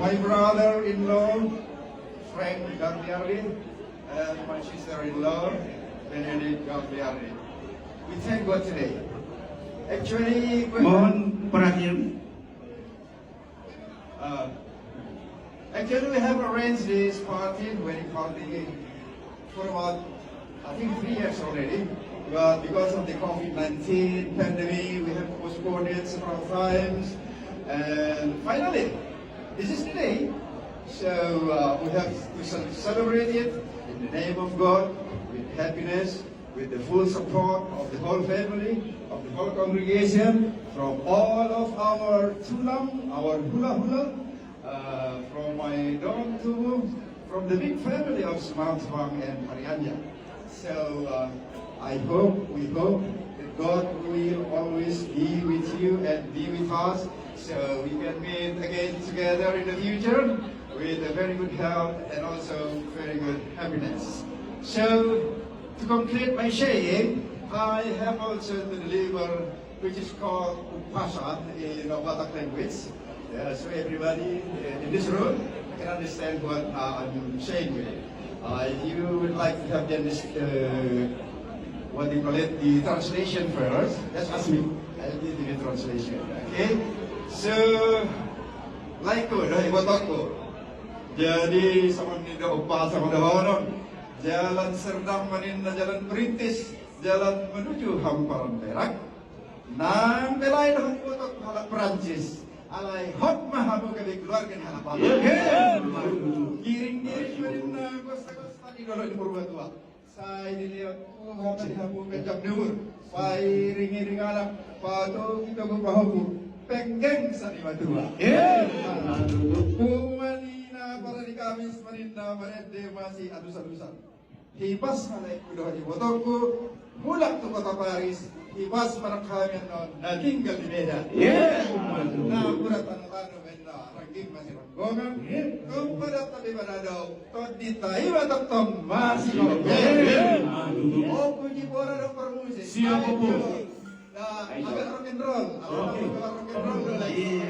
my brother-in-law, Frank Gambiardi, and my sister-in-law, Benedict Gambiardi. We thank God today. Actually, Mohon perhatian. actually we have arranged this wedding party, for about, I think 3 years already. But because of the COVID-19 pandemic, we have postponed it several times. And finally, this is the day. So we have to celebrate it in the name of God, with happiness, with the full support of the whole family, of the whole congregation, from all of our tulang, our hula-hula, from my dog to, from the big family of Sumantwang and Arianya. So we hope that God will always be with you and be with us, so we can meet again together in the future with a very good health and also very good happiness. So, to complete my sharing, I have also to deliver, which is called Upasa in Batak language. So everybody in this room can understand what I'm saying with it. If you would like to have this, what do you call it, the translation first, just ask me. I'll give you the translation. Okay? So, like ko, ibot ako. Jadi, sama nila upasa ko dahonon. Jalan Serdang manin na jalan perintis, jalan menuju hamparan Perak. Nang belai dah kotak halak Perancis. Alai hot mahabu kali keluarga halapan. Giring-giring manin kosta-kosta di dalam di Purwatua. Saya dilihat hampir habu kejam dur. Pai ringi-ring alam, patu kita kupahabu. Penggeng sani Batua. Kumanina para di Kamis maninda marede masih adus-adusan. Hibas malai kuda di botoku, mulak tu kota Paris. Hibas para kami na tinggal di Medan. Na urat anu benda rangging masih ranggongan. Kepada tabi Manado, todi tahi batak tom masih ranggongan. Oh puji bora do permusik. Siapa bu? Agak rock and roll. Agak rock and roll lagi.